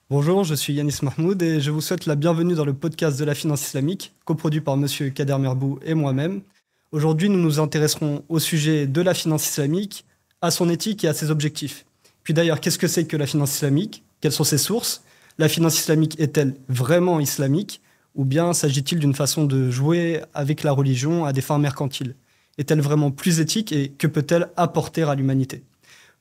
Bonjour, je suis Yanis Mahmoud et je vous souhaite la bienvenue dans le podcast de la finance islamique, coproduit par Monsieur Kader Merbou et moi-même. Aujourd'hui, nous nous intéresserons au sujet de la finance islamique, à son éthique et à ses objectifs. Puis d'ailleurs, qu'est-ce que c'est que la finance islamique? Quelles sont ses sources? La finance islamique est-elle vraiment islamique? Ou bien s'agit-il d'une façon de jouer avec la religion à des fins mercantiles? Est-elle vraiment plus éthique et que peut-elle apporter à l'humanité?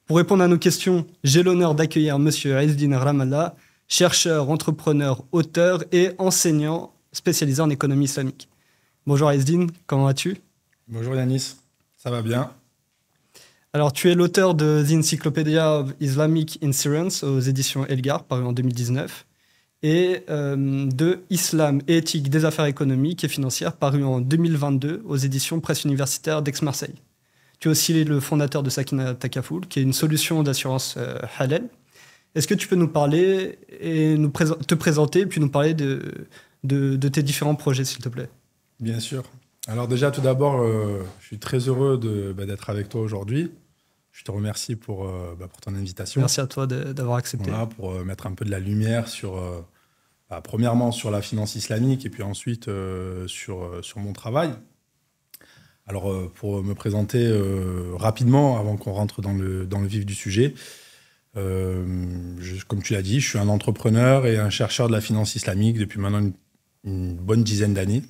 Pour répondre à nos questions, j'ai l'honneur d'accueillir Monsieur Aizdin Ramallah, chercheur, entrepreneur, auteur et enseignant spécialisé en économie islamique. Bonjour Aizdin, comment vas-tu? Bonjour Yanis, ça va bien? Alors, tu es l'auteur de The Encyclopedia of Islamic Insurance aux éditions Elgar, paru en 2019, et de Islam et éthique des affaires économiques et financières, paru en 2022 aux éditions Presse universitaire d'Aix-Marseille. Tu es aussi le fondateur de Sakina Takaful, qui est une solution d'assurance halal. Est-ce que tu peux nous parler et te présenter, puis nous parler de tes différents projets, s'il te plaît? Bien sûr. Alors déjà, tout d'abord, je suis très heureux d'être avec toi aujourd'hui. Je te remercie pour ton invitation. Merci à toi d'avoir accepté. Voilà, pour mettre un peu de la lumière sur, premièrement, sur la finance islamique et puis ensuite sur mon travail. Alors, pour me présenter rapidement, avant qu'on rentre dans le vif du sujet, comme tu l'as dit, je suis un entrepreneur et un chercheur de la finance islamique depuis maintenant une bonne dizaine d'années.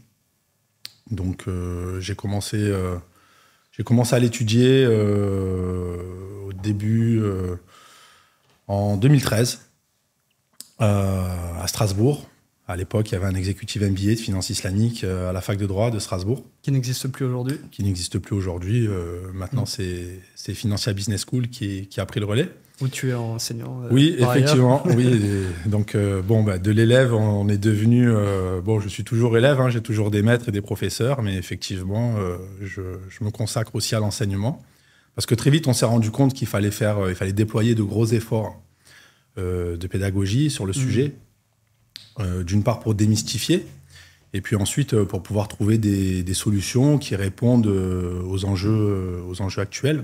Donc, j'ai commencé à l'étudier au début en 2013 à Strasbourg. À l'époque, il y avait un executive MBA de finance islamique à la fac de droit de Strasbourg. Qui n'existe plus aujourd'hui. Qui n'existe plus aujourd'hui. Maintenant, c'est Financia Business School qui a pris le relais. Où tu es enseignant. Oui, effectivement. Oui, donc, de l'élève, on est devenu... je suis toujours élève, hein, j'ai toujours des maîtres et des professeurs, mais effectivement, je me consacre aussi à l'enseignement. Parce que très vite, on s'est rendu compte qu'il fallait déployer de gros efforts de pédagogie sur le sujet. D'une part pour démystifier, et puis ensuite pour pouvoir trouver des solutions qui répondent aux enjeux actuels.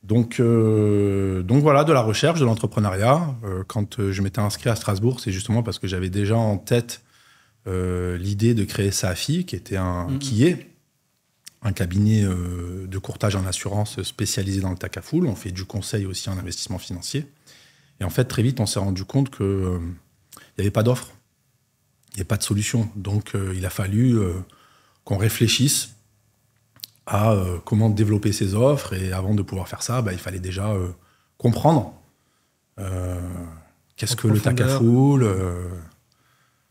Donc voilà, de la recherche, de l'entrepreneuriat. Quand je m'étais inscrit à Strasbourg, c'est justement parce que j'avais déjà en tête l'idée de créer Safi, qui est un cabinet de courtage en assurance spécialisé dans le Takaful. On fait du conseil aussi en investissement financier. Et en fait, très vite, on s'est rendu compte que il n'y avait pas d'offre, il n'y avait pas de solution. Donc, il a fallu qu'on réfléchisse à comment développer ces offres. Et avant de pouvoir faire ça, il fallait déjà comprendre qu'est-ce que le Takaful,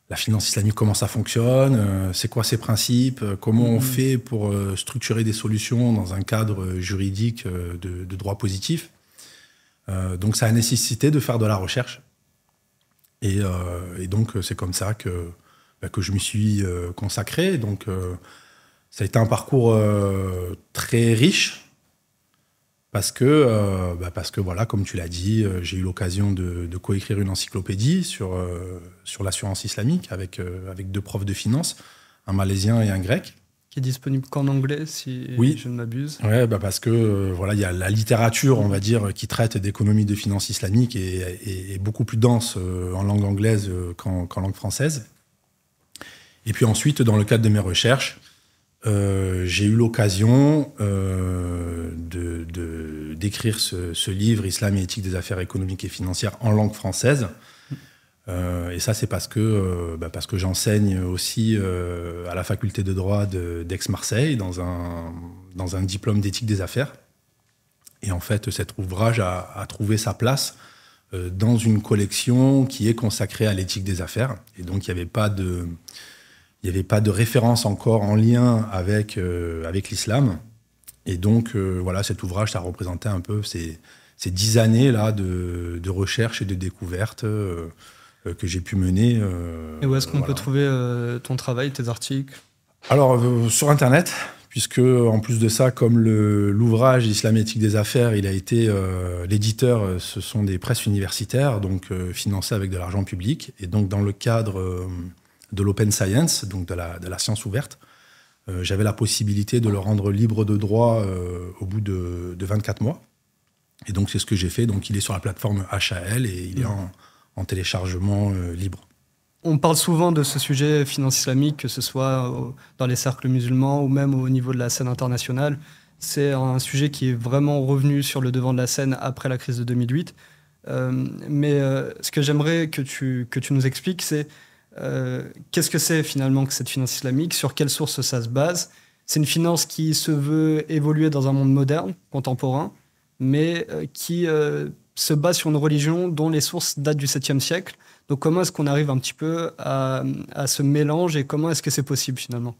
la finance islamique, comment ça fonctionne, c'est quoi ses principes, comment on fait pour structurer des solutions dans un cadre juridique de droit positif. Donc, ça a nécessité de faire de la recherche. Et donc, c'est comme ça que je m'y suis consacré. Donc, ça a été un parcours très riche parce que voilà, comme tu l'as dit, j'ai eu l'occasion de coécrire une encyclopédie sur l'assurance islamique avec deux profs de finance, un Malaisien et un Grec. Qui est disponible qu'en anglais, si je ne m'abuse. Oui, parce que voilà, il y a la littérature, on va dire, qui traite d'économie de finance islamique et beaucoup plus dense en langue anglaise qu'en langue française. Et puis ensuite, dans le cadre de mes recherches, j'ai eu l'occasion d'écrire ce livre, Islam et éthique des affaires économiques et financières, en langue française. Et ça, c'est parce que j'enseigne aussi à la faculté de droit d'Aix-Marseille dans un diplôme d'éthique des affaires. Et en fait, cet ouvrage a trouvé sa place dans une collection qui est consacrée à l'éthique des affaires. Et donc, il n'y avait pas de référence encore en lien avec l'islam. Et donc, voilà, cet ouvrage, ça représentait un peu ces 10 années-là de recherche et de découverte que j'ai pu mener. Et où est-ce qu'on peut trouver ton travail, tes articles? Alors, sur Internet, puisque en plus de ça, comme l'ouvrage Islam et éthique des affaires, il a été l'éditeur, ce sont des presses universitaires, donc financées avec de l'argent public. Et donc, dans le cadre de l'open science, donc de la science ouverte, j'avais la possibilité de le rendre libre de droit au bout de 24 mois. Et donc, c'est ce que j'ai fait. Donc, il est sur la plateforme HAL et il est en téléchargement libre. On parle souvent de ce sujet finance islamique, que ce soit dans les cercles musulmans ou même au niveau de la scène internationale. C'est un sujet qui est vraiment revenu sur le devant de la scène après la crise de 2008. Mais ce que j'aimerais que tu nous expliques, c'est qu'est-ce que c'est finalement que cette finance islamique, sur quelles sources ça se base. C'est une finance qui se veut évoluer dans un monde moderne, contemporain, mais qui se base sur une religion dont les sources datent du 7e siècle. Donc comment est-ce qu'on arrive un petit peu à ce mélange et comment est-ce que c'est possible finalement?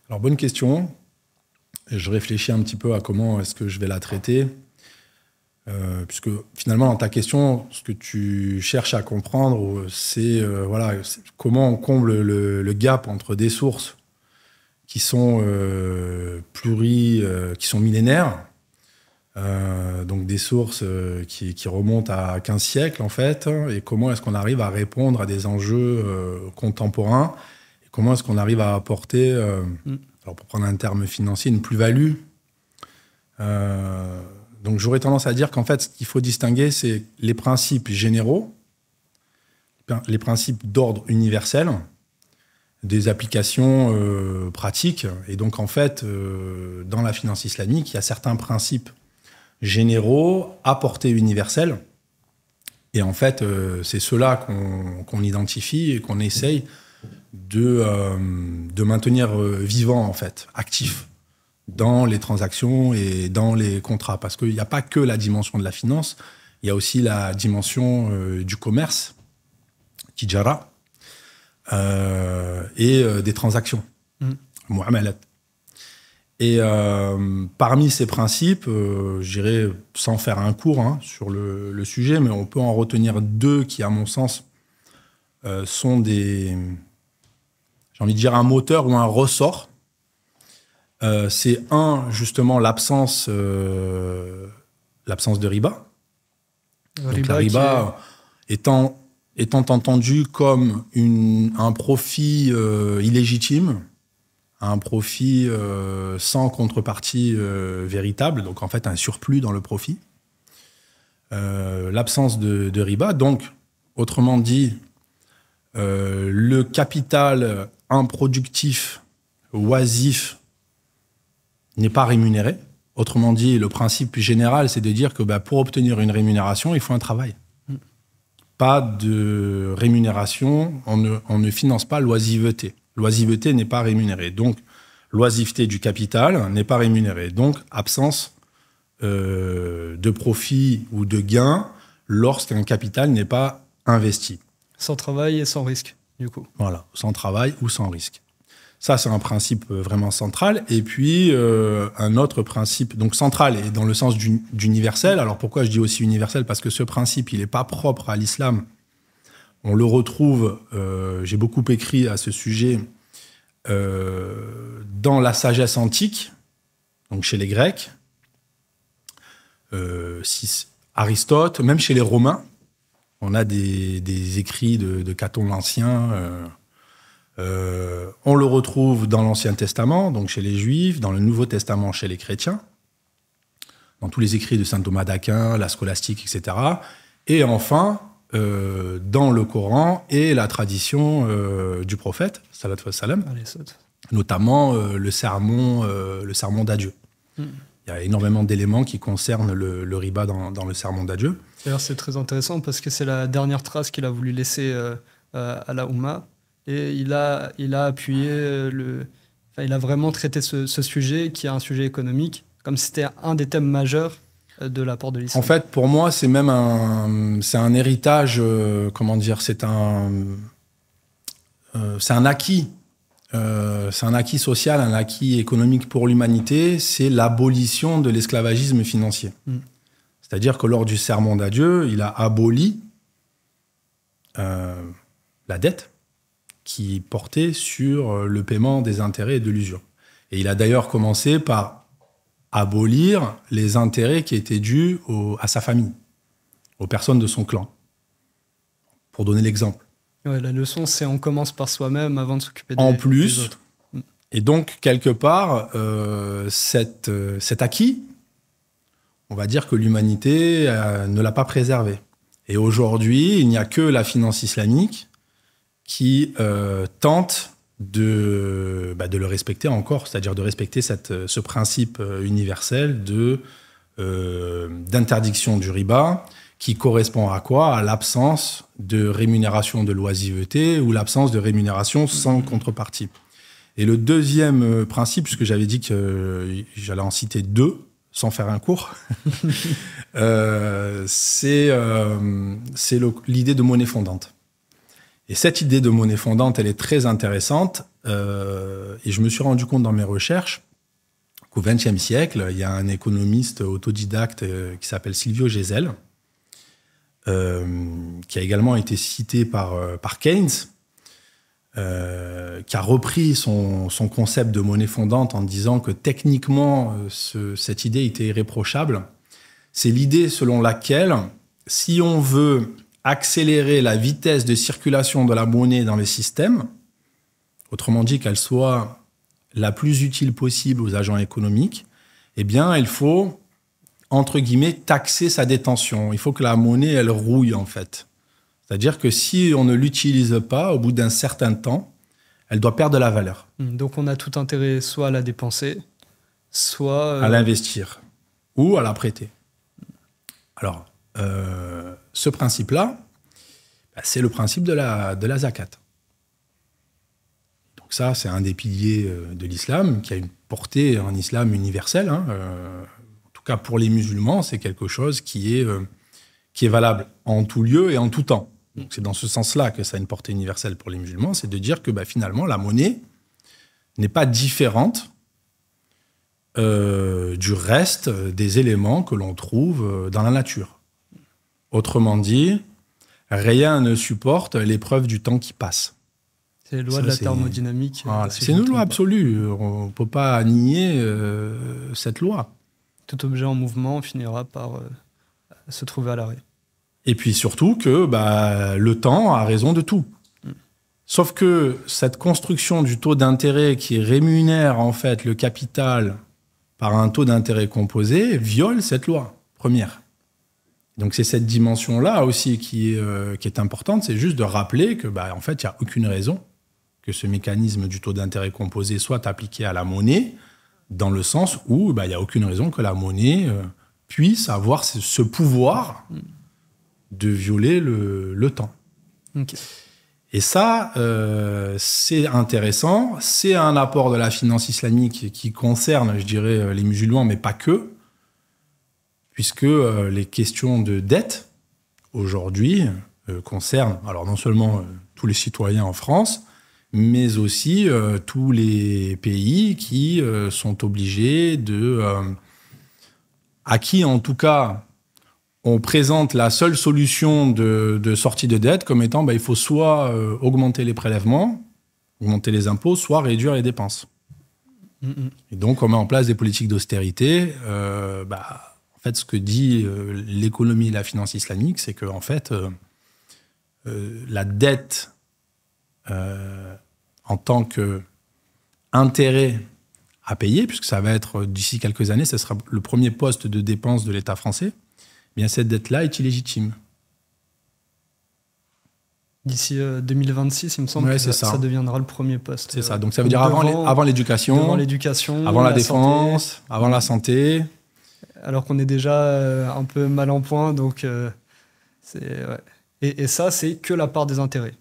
Alors bonne question. Je réfléchis un petit peu à comment est-ce que je vais la traiter. Puisque finalement, dans ta question, ce que tu cherches à comprendre, c'est comment on comble le gap entre des sources qui sont qui sont millénaires, donc des sources qui remontent à 15 siècles en fait, et comment est-ce qu'on arrive à répondre à des enjeux contemporains, et comment est-ce qu'on arrive à apporter, alors pour prendre un terme financier, une plus-value. Donc j'aurais tendance à dire qu'en fait, ce qu'il faut distinguer, c'est les principes généraux, les principes d'ordre universel, des applications pratiques. Et donc en fait, dans la finance islamique, il y a certains principes généraux à portée universelle. Et en fait, c'est ceux-là qu'on identifie et qu'on essaye de maintenir vivants, en fait, actifs dans les transactions et dans les contrats. Parce qu'il n'y a pas que la dimension de la finance, il y a aussi la dimension du commerce, tijara, et des transactions, mu'amalat. Et parmi ces principes, j'irai sans faire un cours sur le sujet, mais on peut en retenir deux qui, à mon sens, sont des, j'ai envie de dire un moteur ou un ressort. C'est justement l'absence de riba. Donc la riba étant entendu comme un profit illégitime, un profit sans contrepartie véritable, donc en fait un surplus dans le profit. L'absence de riba, donc autrement dit, le capital improductif, oisif, n'est pas rémunéré. Autrement dit, le principe général, c'est de dire que pour obtenir une rémunération, il faut un travail. Pas de rémunération, on ne finance pas l'oisiveté. L'oisiveté n'est pas rémunérée. Donc, l'oisiveté du capital n'est pas rémunérée. Donc, absence de profit ou de gain lorsqu'un capital n'est pas investi. Sans travail et sans risque, du coup. Voilà, sans travail ou sans risque. Ça, c'est un principe vraiment central. Et puis, un autre principe, donc central et dans le sens d'universel. Alors, pourquoi je dis aussi universel? Parce que ce principe, il n'est pas propre à l'islam. On le retrouve, j'ai beaucoup écrit à ce sujet, dans la sagesse antique, donc chez les Grecs, Aristote, même chez les Romains. On a des écrits de Caton l'Ancien. On le retrouve dans l'Ancien Testament, donc chez les Juifs, dans le Nouveau Testament chez les chrétiens, dans tous les écrits de saint Thomas d'Aquin, la scolastique, etc. Et enfin, dans le Coran et la tradition du prophète, salat wa salam, notamment le sermon d'adieu. Il y a énormément d'éléments qui concernent le riba dans le sermon d'adieu. D'ailleurs, c'est très intéressant parce que c'est la dernière trace qu'il a voulu laisser à la Oumma. Et il a appuyé il a vraiment traité ce sujet qui est un sujet économique, comme si c'était un des thèmes majeurs de l'apport de l'islam. En fait, pour moi, c'est même un héritage, comment dire, c'est un acquis. C'est un acquis social, un acquis économique pour l'humanité, c'est l'abolition de l'esclavagisme financier. C'est-à-dire que lors du sermon d'adieu, il a aboli la dette qui portait sur le paiement des intérêts et de l'usure. Et il a d'ailleurs commencé par abolir les intérêts qui étaient dus à sa famille, aux personnes de son clan, pour donner l'exemple. Ouais, la leçon, c'est on commence par soi-même avant de s'occuper des autres. Et donc, quelque part, cet acquis, on va dire que l'humanité ne l'a pas préservé. Et aujourd'hui, il n'y a que la finance islamique qui tente de le respecter encore, c'est-à-dire de respecter ce principe universel d'interdiction du riba, qui correspond à quoi? À l'absence de rémunération de l'oisiveté ou l'absence de rémunération sans contrepartie. Et le deuxième principe, puisque j'avais dit que j'allais en citer deux, sans faire un cours, c'est l'idée de monnaie fondante. Et cette idée de monnaie fondante, elle est très intéressante. Et je me suis rendu compte dans mes recherches qu'au XXe siècle, il y a un économiste autodidacte qui s'appelle Silvio Gesell, qui a également été cité par Keynes, qui a repris son concept de monnaie fondante en disant que techniquement, cette idée était irréprochable. C'est l'idée selon laquelle, si on veut accélérer la vitesse de circulation de la monnaie dans les systèmes, autrement dit qu'elle soit la plus utile possible aux agents économiques, eh bien, il faut, entre guillemets, taxer sa détention. Il faut que la monnaie, elle rouille, en fait. C'est-à-dire que si on ne l'utilise pas, au bout d'un certain temps, elle doit perdre de la valeur. Donc on a tout intérêt soit à la dépenser, soit... à l'investir ou à la prêter. Alors, ce principe-là, c'est le principe de la zakat. Donc ça, c'est un des piliers de l'islam qui a une portée en islam universelle. En tout cas, pour les musulmans, c'est quelque chose qui est valable en tout lieu et en tout temps. Donc c'est dans ce sens-là que ça a une portée universelle pour les musulmans, c'est de dire que finalement, la monnaie n'est pas différente du reste des éléments que l'on trouve dans la nature. Autrement dit, rien ne supporte l'épreuve du temps qui passe. C'est la loi de la thermodynamique. Voilà, c'est une loi absolue. On ne peut pas nier cette loi. Tout objet en mouvement finira par se trouver à l'arrêt. Et puis surtout que le temps a raison de tout. Sauf que cette construction du taux d'intérêt qui rémunère en fait le capital par un taux d'intérêt composé viole cette loi première. Donc c'est cette dimension-là aussi qui est importante, c'est juste de rappeler que en fait il n'y a aucune raison que ce mécanisme du taux d'intérêt composé soit appliqué à la monnaie, dans le sens où il n'y a aucune raison que la monnaie puisse avoir ce pouvoir de violer le temps. Okay. Et ça, c'est intéressant. C'est un apport de la finance islamique qui concerne, je dirais, les musulmans, mais pas que, puisque les questions de dette, aujourd'hui, concernent alors non seulement tous les citoyens en France, mais aussi tous les pays qui sont obligés à qui, en tout cas, on présente la seule solution de sortie de dette comme étant il faut soit augmenter les prélèvements, augmenter les impôts, soit réduire les dépenses. Et donc, on met en place des politiques d'austérité. En fait, ce que dit l'économie et la finance islamique, c'est que en fait, la dette en tant qu'intérêt à payer, puisque ça va être d'ici quelques années, ce sera le premier poste de dépense de l'État français, bien cette dette-là est illégitime. D'ici 2026, il me semble que ça deviendra le premier poste. C'est ça, donc ça veut dire avant l'éducation, avant la défense, avant la santé. Alors qu'on est déjà un peu mal en point, donc et ça, c'est que la part des intérêts.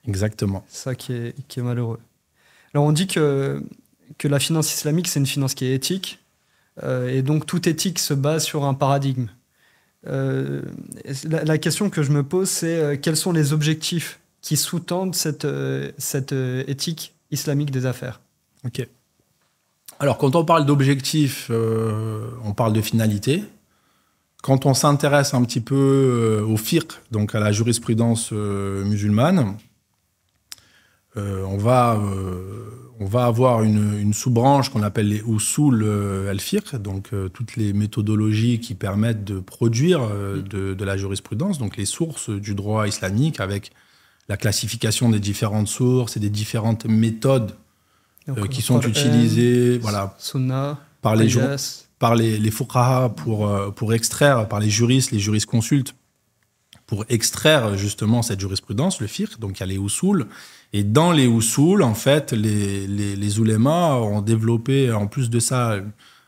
Exactement. C'est ça qui est malheureux. Alors on dit que la finance islamique, c'est une finance qui est éthique, et donc toute éthique se base sur un paradigme. La question que je me pose, c'est quels sont les objectifs qui sous-tendent cette éthique islamique des affaires. Ok. Alors, quand on parle d'objectifs, on parle de finalité. Quand on s'intéresse un petit peu au fiqh, donc à la jurisprudence musulmane, on va avoir une sous-branche qu'on appelle les usul al-fiqh, donc toutes les méthodologies qui permettent de produire de la jurisprudence, donc les sources du droit islamique avec la classification des différentes sources et des différentes méthodes qui sont utilisées par les fuqaha pour extraire, par les juristes jurisconsultes, pour extraire justement cette jurisprudence, le fiqh. Donc il y a les usul. Et dans les usul, en fait, les oulémas ont développé, en plus de ça,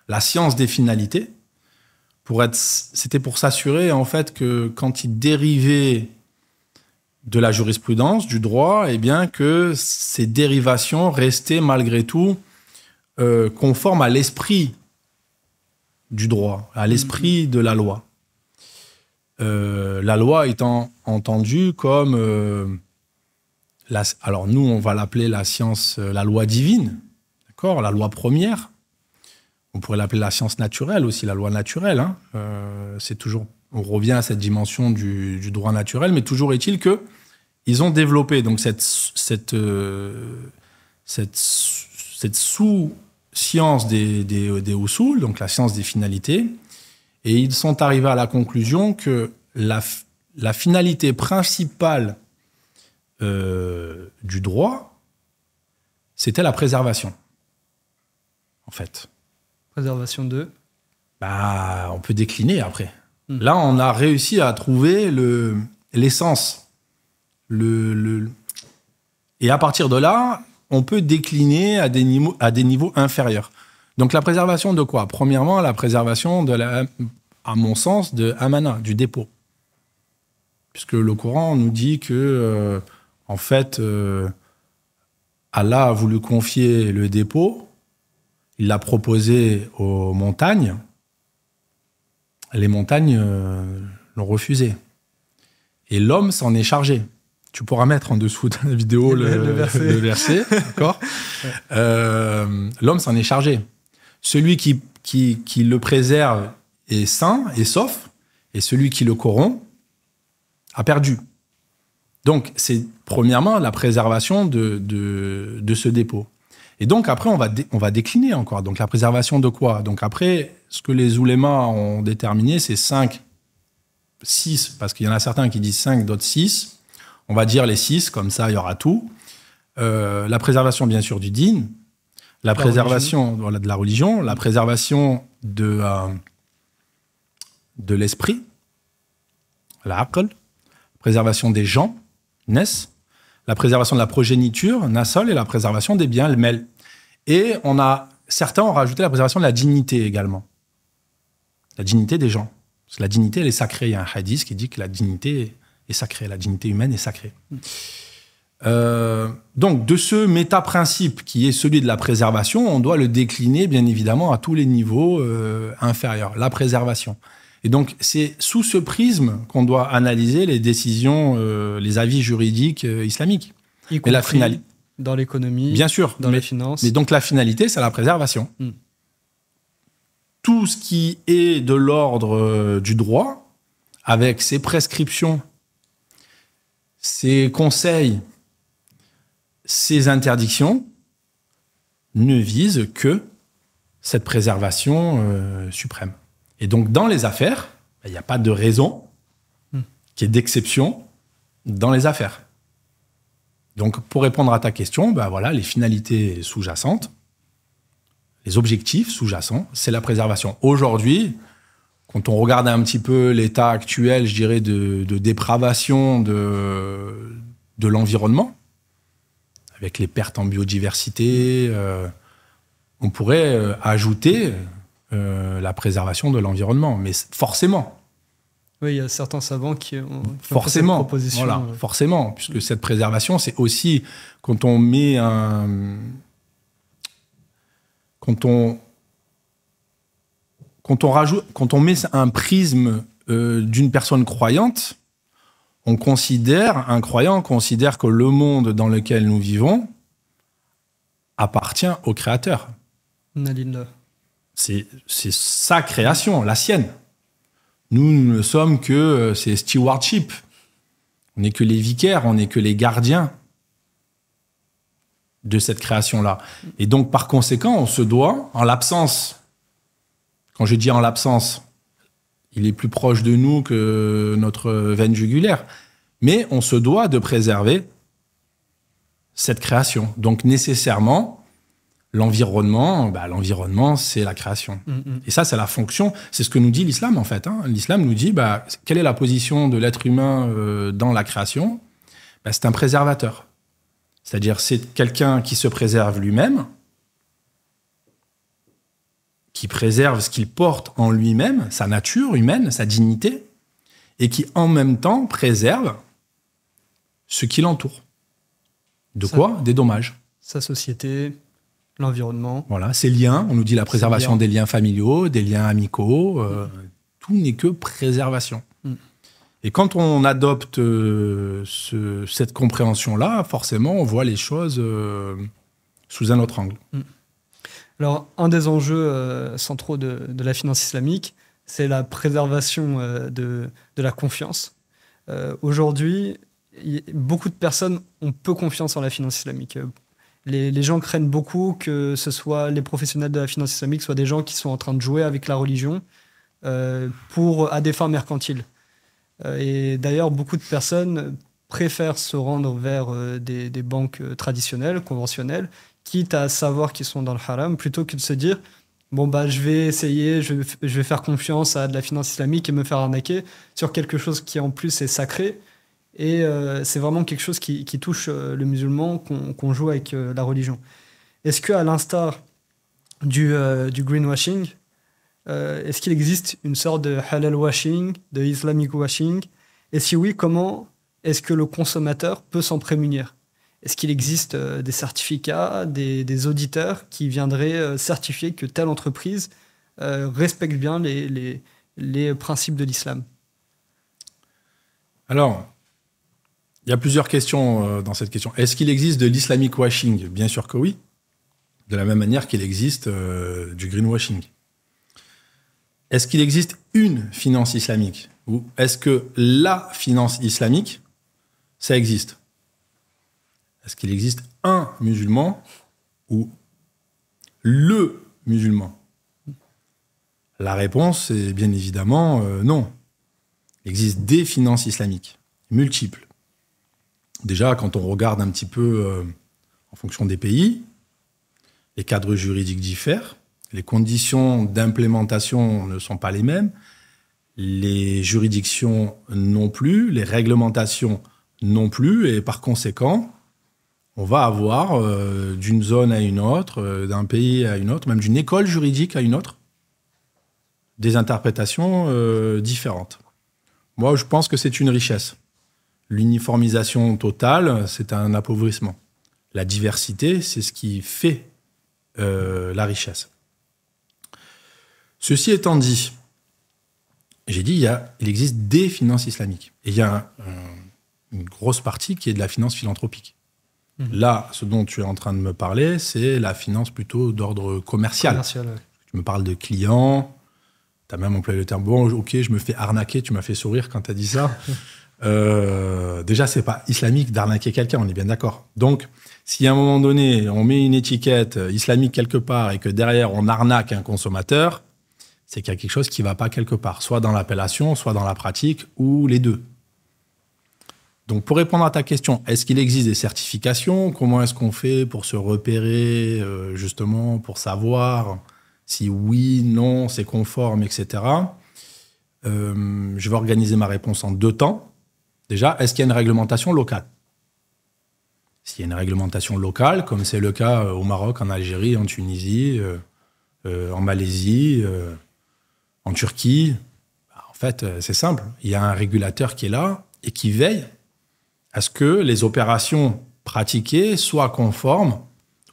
la science des finalités. C'était pour s'assurer, en fait, que quand ils dérivaient de la jurisprudence, du droit, eh bien que ces dérivations restaient malgré tout conformes à l'esprit du droit, à l'esprit de la loi. La loi étant entendue comme... alors nous, on va l'appeler la science, la loi divine, d'accord, la loi première. On pourrait l'appeler la science naturelle aussi, la loi naturelle. Hein. C'est toujours, on revient à cette dimension du droit naturel, mais toujours est-il que ils ont développé donc cette sous-science des usul, donc la science des finalités, et ils sont arrivés à la conclusion que la finalité principale du droit, c'était la préservation, en fait. Préservation de... On peut décliner après. Là, on a réussi à trouver l'essence. Et à partir de là, on peut décliner à des niveaux inférieurs. Donc la préservation de quoi? Premièrement, la préservation, à mon sens, de amana, du dépôt. Puisque le Coran nous dit que, en fait, Allah a voulu confier le dépôt, il l'a proposé aux montagnes, les montagnes l'ont refusé. Et l'homme s'en est chargé. Tu pourras mettre en dessous de la vidéo le verset, d'accord. L'homme s'en est chargé. Celui qui le préserve est sain et sauf, et celui qui le corrompt a perdu. Donc, c'est premièrement la préservation de ce dépôt. Et donc, après, on va décliner encore. Donc, la préservation de quoi? Donc, après, ce que les oulémas ont déterminé, c'est 6, parce qu'il y en a certains qui disent 5, d'autres 6. On va dire les 6, comme ça, il y aura tout. La préservation, bien sûr, du din, la préservation de la religion, la préservation de l'esprit, l'aql, préservation des gens, nes, la préservation de la progéniture, nasol, et la préservation des biens, le mel. Et certains ont rajouté la préservation de la dignité également. La dignité des gens. Parce que la dignité, elle est sacrée. Il y a un hadith qui dit que la dignité est sacrée, la dignité humaine est sacrée. Donc, de ce méta-principe qui est celui de la préservation, on doit le décliner, bien évidemment, à tous les niveaux inférieurs. La préservation. Et donc, c'est sous ce prisme qu'on doit analyser les décisions, les avis juridiques islamiques. Y compris dans l'économie, bien sûr, dans les finances. Mais donc, la finalité, c'est la préservation. Tout ce qui est de l'ordre du droit, avec ses prescriptions, ses conseils, ses interdictions, ne vise que cette préservation suprême. Et donc, dans les affaires, il n'y a pas de raison qui est d'exception dans les affaires. Donc, pour répondre à ta question, voilà, les finalités sous-jacentes, les objectifs sous-jacents, c'est la préservation. Aujourd'hui, quand on regarde un petit peu l'état actuel, je dirais, de dépravation de l'environnement, avec les pertes en biodiversité, on pourrait ajouter la préservation de l'environnement, mais forcément. Oui, il y a certains savants qui ont forcément, fait cette proposition. Voilà, forcément, puisque cette préservation, c'est aussi quand on met quand on met un prisme d'une personne croyante, un croyant considère que le monde dans lequel nous vivons appartient au Créateur. C'est sa création, la sienne. Nous ne sommes que c'est stewardship. On n'est que les vicaires, on n'est que les gardiens de cette création-là. Et donc, par conséquent, on se doit, en l'absence, quand je dis en l'absence, il est plus proche de nous que notre veine jugulaire, mais on se doit de préserver cette création. Donc, nécessairement, L'environnement, l'environnement, c'est la création. Et ça, c'est la fonction. C'est ce que nous dit l'islam, en fait. L'islam nous dit, quelle est la position de l'être humain dans la création? C'est un préservateur. C'est-à-dire, c'est quelqu'un qui se préserve lui-même, qui préserve ce qu'il porte en lui-même, sa nature humaine, sa dignité, et qui, en même temps, préserve ce qui l'entoure. De quoi? Des dommages. Sa société... l'environnement. Voilà, ces liens, on nous dit la préservation des liens familiaux, des liens amicaux, tout n'est que préservation. Et quand on adopte cette compréhension-là, forcément, on voit les choses sous un autre angle. Alors, un des enjeux centraux de la finance islamique, c'est la préservation de la confiance. Aujourd'hui, beaucoup de personnes ont peu confiance en la finance islamique. Les gens craignent beaucoup que ce soit les professionnels de la finance islamique soient des gens qui sont en train de jouer avec la religion à des fins mercantiles. Et d'ailleurs, beaucoup de personnes préfèrent se rendre vers des banques traditionnelles, conventionnelles, quitte à savoir qu'ils sont dans le haram, plutôt que de se dire je vais essayer, je vais faire confiance à de la finance islamique et me faire arnaquer sur quelque chose qui en plus est sacré. Et c'est vraiment quelque chose qui touche le musulman, qu'on joue avec la religion. Est-ce qu'à l'instar du greenwashing, est-ce qu'il existe une sorte de halal washing, de islamic washing? Et si oui, comment est-ce que le consommateur peut s'en prémunir? Est-ce qu'il existe des certificats, des auditeurs qui viendraient certifier que telle entreprise respecte bien les principes de l'islam? Alors, il y a plusieurs questions dans cette question. Est-ce qu'il existe de l'islamic washing? Bien sûr que oui. De la même manière qu'il existe du greenwashing. Est-ce qu'il existe une finance islamique? Ou est-ce que la finance islamique, ça existe? Est-ce qu'il existe un musulman ou le musulman? La réponse est bien évidemment non. Il existe des finances islamiques, multiples. Déjà, quand on regarde un petit peu en fonction des pays, les cadres juridiques diffèrent, les conditions d'implémentation ne sont pas les mêmes, les juridictions non plus, les réglementations non plus, et par conséquent, on va avoir d'une zone à une autre, d'un pays à une autre, même d'une école juridique à une autre, des interprétations différentes. Moi, je pense que c'est une richesse. L'uniformisation totale, c'est un appauvrissement. La diversité, c'est ce qui fait la richesse. Ceci étant dit, j'ai dit il existe des finances islamiques. Et il y a une grosse partie qui est de la finance philanthropique. Là, ce dont tu es en train de me parler, c'est la finance plutôt d'ordre commercial. Ouais. Tu me parles de clients, tu as même employé le terme « bon, ok, je me fais arnaquer », tu m'as fait sourire quand tu as dit ça. Déjà, c'est pas islamique d'arnaquer quelqu'un, on est bien d'accord. Donc, si à un moment donné, on met une étiquette islamique quelque part et que derrière, on arnaque un consommateur, c'est qu'il y a quelque chose qui ne va pas quelque part, soit dans l'appellation, soit dans la pratique, ou les deux. Donc, pour répondre à ta question, est-ce qu'il existe des certifications? Comment est-ce qu'on fait pour se repérer, justement, pour savoir si oui, non, c'est conforme, etc. Je vais organiser ma réponse en 2 temps. Déjà, est-ce qu'il y a une réglementation locale? S'il y a une réglementation locale, comme c'est le cas au Maroc, en Algérie, en Tunisie, en Malaisie, en Turquie, en fait, c'est simple. Il y a un régulateur qui est là et qui veille à ce que les opérations pratiquées soient conformes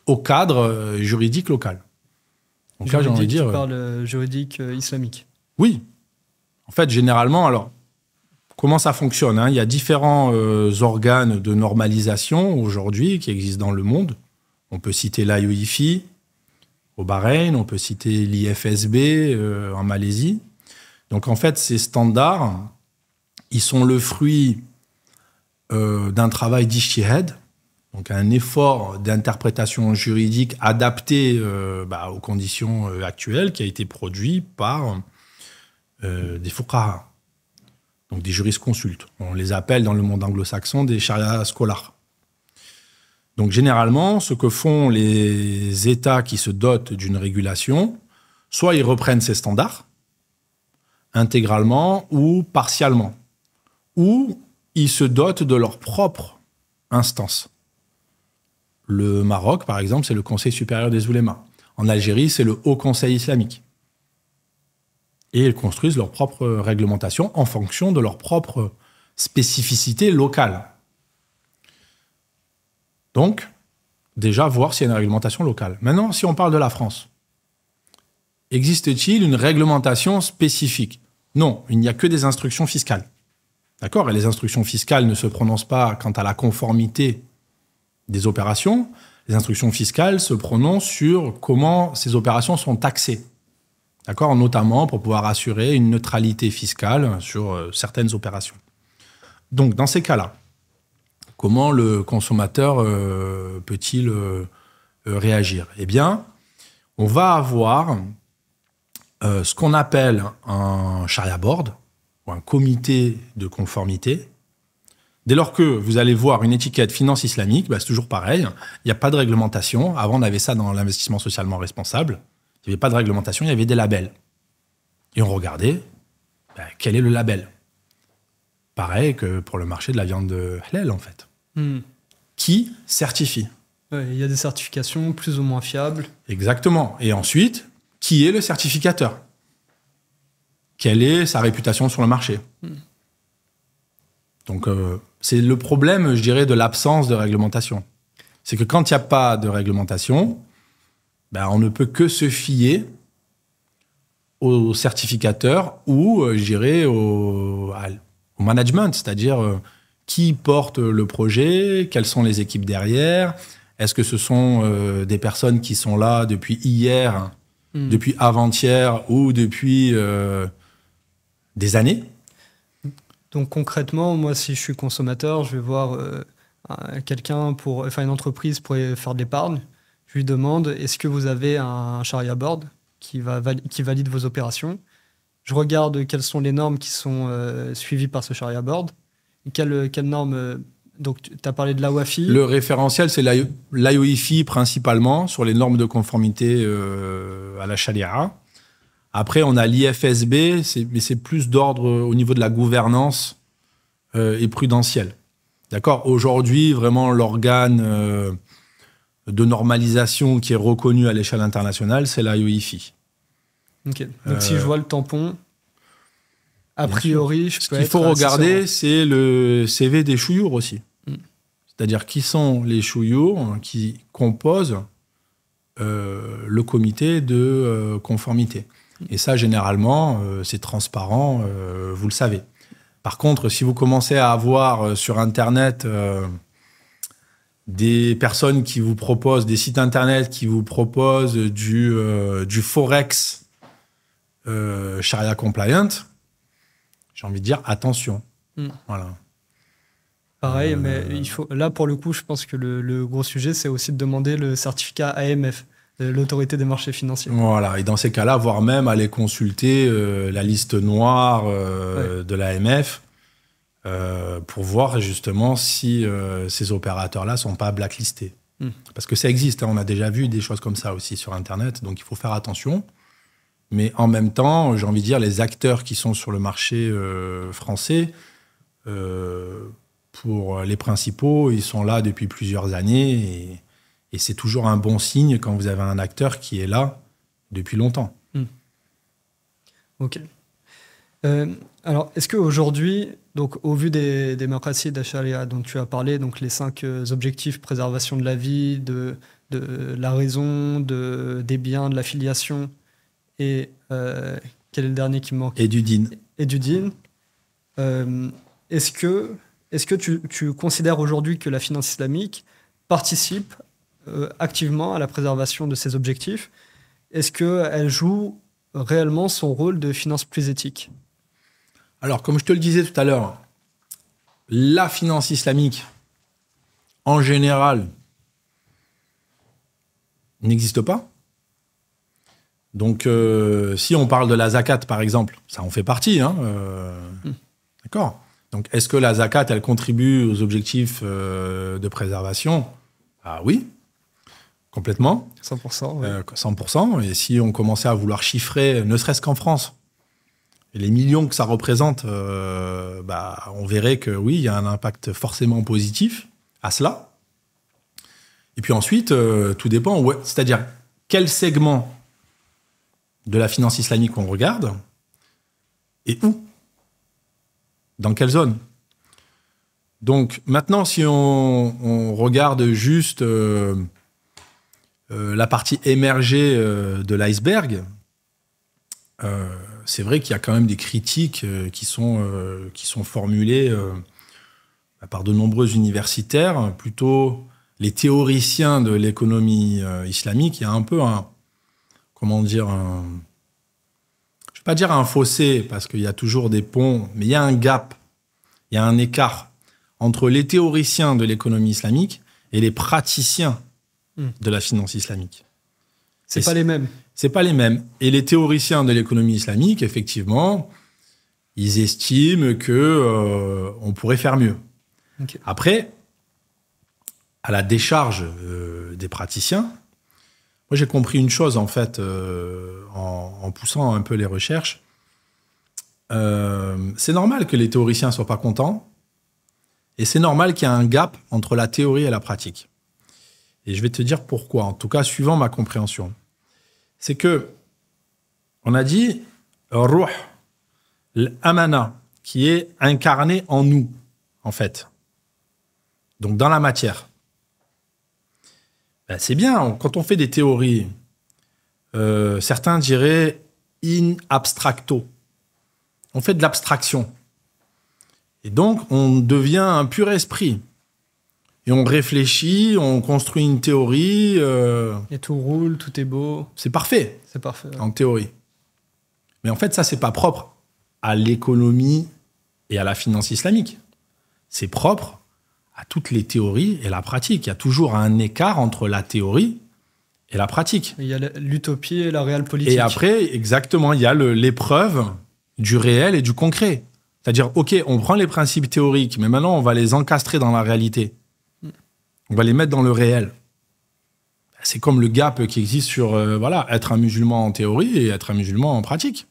au cadre juridique local. Donc là, j'ai envie de dire... Tu parles juridique islamique. Oui. En fait, généralement, alors, comment ça fonctionne, hein? Il y a différents organes de normalisation aujourd'hui qui existent dans le monde. On peut citer l'IOIFI au Bahreïn, on peut citer l'IFSB en Malaisie. Donc, en fait, ces standards, ils sont le fruit d'un travail d'ijtihad, donc un effort d'interprétation juridique adapté aux conditions actuelles qui a été produit par des fuqaha, donc des jurisconsultes. On les appelle dans le monde anglo-saxon des sharia scholars. Donc généralement, ce que font les États qui se dotent d'une régulation, soit ils reprennent ces standards intégralement ou partiellement, ou ils se dotent de leur propre instance. Le Maroc, par exemple, c'est le Conseil supérieur des oulémas. En Algérie, c'est le Haut Conseil islamique. Et ils construisent leur propre réglementation en fonction de leur propre spécificité locale. Donc, déjà, voir s'il y a une réglementation locale. Maintenant, si on parle de la France, existe-t-il une réglementation spécifique? Non, il n'y a que des instructions fiscales. D'accord? Et les instructions fiscales ne se prononcent pas quant à la conformité des opérations. Les instructions fiscales se prononcent sur comment ces opérations sont taxées. D'accord? Notamment pour pouvoir assurer une neutralité fiscale sur certaines opérations. Donc, dans ces cas-là, comment le consommateur peut-il réagir? Eh bien, on va avoir ce qu'on appelle un sharia board, ou un comité de conformité. Dès lors que vous allez voir une étiquette finance islamique, c'est toujours pareil, il n'y a pas de réglementation. Avant, on avait ça dans l'investissement socialement responsable. Il n'y avait pas de réglementation, il y avait des labels. Et on regardait quel est le label. Pareil que pour le marché de la viande halal, en fait. Qui certifie? Il y a des certifications plus ou moins fiables. Exactement. Et ensuite, qui est le certificateur? Quelle est sa réputation sur le marché? Donc, c'est le problème, je dirais, de l'absence de réglementation. C'est que quand il n'y a pas de réglementation, on ne peut que se fier au certificateur ou, je dirais, au management, c'est-à-dire qui porte le projet, quelles sont les équipes derrière, est-ce que ce sont des personnes qui sont là depuis hier, depuis avant-hier ou depuis des années. Donc concrètement, moi, si je suis consommateur, je vais voir quelqu'un une entreprise pour faire de l'épargne. Je lui demande, est-ce que vous avez un sharia board qui valide vos opérations? Je regarde quelles sont les normes qui sont suivies par ce sharia board. Quelles normes... Donc, tu as parlé de l'AOIFI. Le référentiel, c'est l'AOIFI principalement, sur les normes de conformité à la charia. Après, on a l'IFSB, mais c'est plus d'ordre au niveau de la gouvernance et prudentielle. D'accord? Aujourd'hui, vraiment, l'organe de normalisation qui est reconnu à l'échelle internationale, c'est l'AOIFI. Ok. Donc, si je vois le tampon, a priori, je peux être... Ce qu'il faut regarder, c'est le CV des chouyours aussi. C'est-à-dire qui sont les chouyours qui composent le comité de conformité. Et ça, généralement, c'est transparent, vous le savez. Par contre, si vous commencez à avoir sur Internet des personnes qui vous proposent, des sites Internet qui vous proposent du Forex Sharia compliant, j'ai envie de dire attention. Voilà. Pareil, mais là, pour le coup, je pense que le gros sujet, c'est aussi de demander le certificat AMF, l'autorité des marchés financiers. Voilà, et dans ces cas-là, voire même aller consulter la liste noire de l'AMF pour voir justement si ces opérateurs-là ne sont pas blacklistés. Parce que ça existe, on a déjà vu des choses comme ça aussi sur Internet, donc il faut faire attention. Mais en même temps, j'ai envie de dire, les acteurs qui sont sur le marché français, pour les principaux, ils sont là depuis plusieurs années et c'est toujours un bon signe quand vous avez un acteur qui est là depuis longtemps. Ok. Alors, est-ce qu'aujourd'hui, donc, au vu des démocraties d'Acharia dont tu as parlé, donc les 5 objectifs, préservation de la vie, de la raison, des biens, de la filiation, et quel est le dernier qui me manque? Et du din. Et du din. Est-ce que tu considères aujourd'hui que la finance islamique participe activement à la préservation de ces objectifs? Est-ce qu'elle joue réellement son rôle de finance plus éthique? Alors, comme je te le disais tout à l'heure, la finance islamique, en général, n'existe pas. Donc, si on parle de la zakat, par exemple, ça en fait partie. D'accord. Donc, est-ce que la zakat, elle contribue aux objectifs de préservation? Ah oui, complètement. 100%. Ouais. 100%. Et si on commençait à vouloir chiffrer, ne serait-ce qu'en France, et les millions que ça représente, on verrait que oui, il y a un impact forcément positif à cela. Et puis ensuite, tout dépend, c'est-à-dire quel segment de la finance islamique on regarde et où, dans quelle zone. Donc maintenant, si on regarde juste la partie émergée de l'iceberg, c'est vrai qu'il y a quand même des critiques qui sont formulées par de nombreux universitaires, plutôt les théoriciens de l'économie islamique. Il y a un peu je ne vais pas dire un fossé, parce qu'il y a toujours des ponts, mais il y a un gap, il y a un écart entre les théoriciens de l'économie islamique et les praticiens de la finance islamique. C'est pas les mêmes. C'est pas les mêmes. Et les théoriciens de l'économie islamique, effectivement, ils estiment que on pourrait faire mieux. Okay. Après, à la décharge des praticiens, moi j'ai compris une chose en fait en poussant un peu les recherches. C'est normal que les théoriciens soient pas contents et c'est normal qu'il y ait un gap entre la théorie et la pratique. Et je vais te dire pourquoi, en tout cas suivant ma compréhension. C'est que on a dit Ruh, l'amana, qui est incarné en nous, en fait. Donc dans la matière. Ben, c'est bien, quand on fait des théories, certains diraient in abstracto. On fait de l'abstraction. Et donc, on devient un pur esprit. Et on réfléchit, on construit une théorie. Et tout roule, tout est beau. C'est parfait. C'est parfait. Ouais. En théorie. Mais en fait, ça, c'est pas propre à l'économie et à la finance islamique. C'est propre à toutes les théories et la pratique. Il y a toujours un écart entre la théorie et la pratique. Il y a l'utopie et la réelle politique. Et après, exactement, il y a l'épreuve du réel et du concret. C'est-à-dire, OK, on prend les principes théoriques, mais maintenant, on va les encastrer dans la réalité. On va les mettre dans le réel. C'est comme le gap qui existe sur être un musulman en théorie et être un musulman en pratique.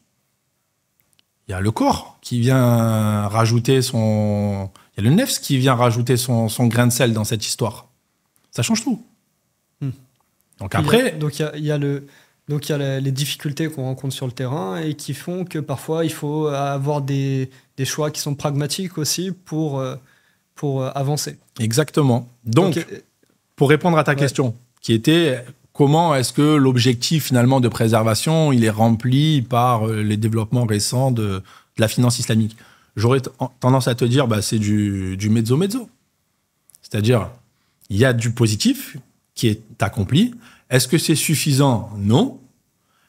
Il y a le corps qui vient rajouter son... Il y a le nefs qui vient rajouter son grain de sel dans cette histoire. Ça change tout. Donc après... Il y a les difficultés qu'on rencontre sur le terrain et qui font que parfois il faut avoir des choix qui sont pragmatiques aussi pour avancer. Exactement. Donc, pour répondre à ta question, qui était comment est-ce que l'objectif finalement de préservation il est rempli par les développements récents de la finance islamique, j'aurais tendance à te dire c'est du mezzo-mezzo. C'est-à-dire, il y a du positif qui est accompli. Est-ce que c'est suffisant? Non.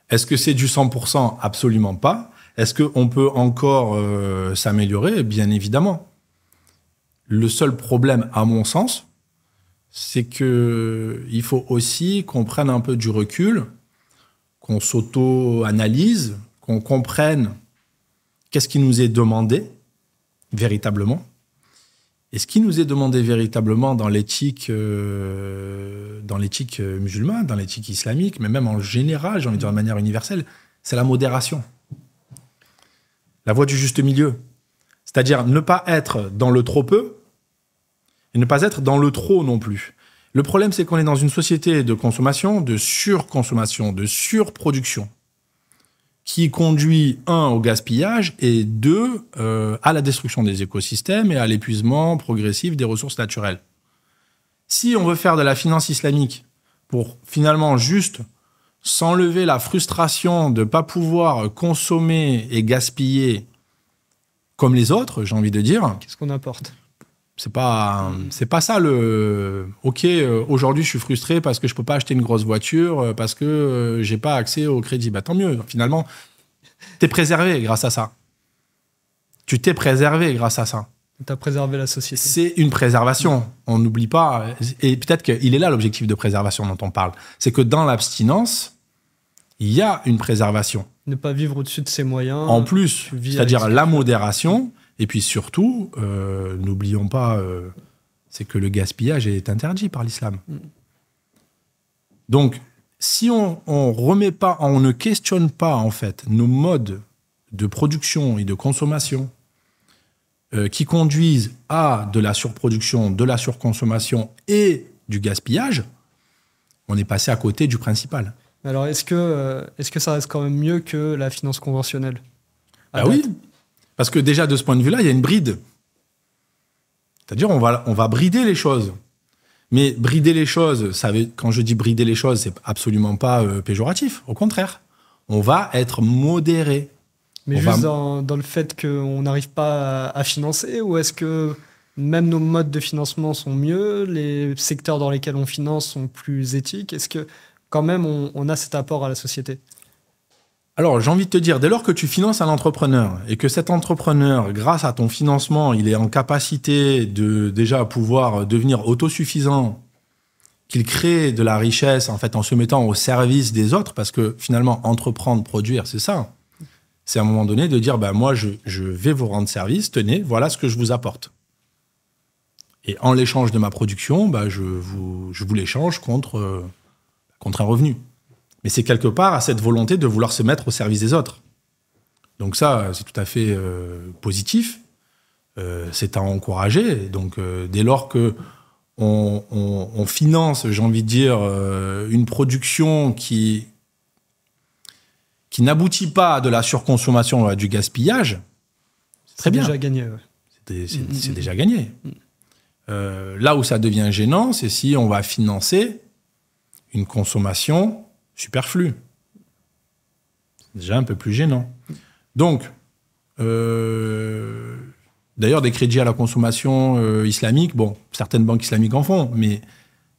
Est-ce que c'est du 100%? Absolument pas. Est-ce qu'on peut encore s'améliorer? Bien évidemment. Le seul problème, à mon sens, c'est qu'il faut aussi qu'on prenne un peu du recul, qu'on s'auto-analyse, qu'on comprenne qu'est-ce qui nous est demandé véritablement. Et ce qui nous est demandé véritablement dans l'éthique musulmane, dans l'éthique islamique, mais même en général, j'ai envie de dire de manière universelle, c'est la modération. La voie du juste milieu. C'est-à-dire ne pas être dans le trop peu et ne pas être dans le trop non plus. Le problème, c'est qu'on est dans une société de consommation, de surconsommation, de surproduction, qui conduit, 1, au gaspillage et 2, à la destruction des écosystèmes et à l'épuisement progressif des ressources naturelles. Si on veut faire de la finance islamique pour finalement juste s'enlever la frustration de ne pas pouvoir consommer et gaspiller comme les autres, j'ai envie de dire... Qu'est-ce qu'on apporte ? C'est pas ça le... OK, aujourd'hui, je suis frustré parce que je peux pas acheter une grosse voiture, parce que j'ai pas accès au crédit. Tant mieux, finalement, t'es préservé grâce à ça. Tu t'es préservé grâce à ça. T'as préservé la société. C'est une préservation. On n'oublie pas. Et peut-être qu'il est là l'objectif de préservation dont on parle. C'est que dans l'abstinence, il y a une préservation. Ne pas vivre au-dessus de ses moyens. En plus, c'est-à-dire la modération. Et puis surtout, n'oublions pas, c'est que le gaspillage est interdit par l'islam. Donc, si on remet pas, on ne questionne pas en fait nos modes de production et de consommation qui conduisent à de la surproduction, de la surconsommation et du gaspillage, on est passé à côté du principal. Alors, est-ce que ça reste quand même mieux que la finance conventionnelle? Ah oui, parce que déjà de ce point de vue-là, il y a une bride. C'est-à-dire, on va brider les choses. Mais brider les choses, quand je dis brider les choses, c'est absolument pas péjoratif. Au contraire, on va être modéré. Mais juste dans le fait qu'on n'arrive pas à financer, ou est-ce que même nos modes de financement sont mieux, les secteurs dans lesquels on finance sont plus éthiques? Est-ce que quand même on a cet apport à la société? Alors, j'ai envie de te dire, dès lors que tu finances un entrepreneur et que cet entrepreneur, grâce à ton financement, il est en capacité de déjà pouvoir devenir autosuffisant, qu'il crée de la richesse en fait en se mettant au service des autres, parce que finalement, entreprendre, produire, c'est ça. C'est à un moment donné de dire, moi, je vais vous rendre service, tenez, voilà ce que je vous apporte. Et en l'échange de ma production, je vous l'échange contre un revenu. Mais c'est quelque part à cette volonté de vouloir se mettre au service des autres. Donc ça, c'est tout à fait positif. C'est à encourager. Donc dès lors que on finance, j'ai envie de dire, une production qui n'aboutit pas à de la surconsommation ou à du gaspillage, c'est très bien. Déjà gagné. Ouais. C'est déjà gagné. Là où ça devient gênant, c'est si on va financer une consommation superflu. C'est déjà un peu plus gênant. Donc, d'ailleurs, des crédits à la consommation islamique, certaines banques islamiques en font, mais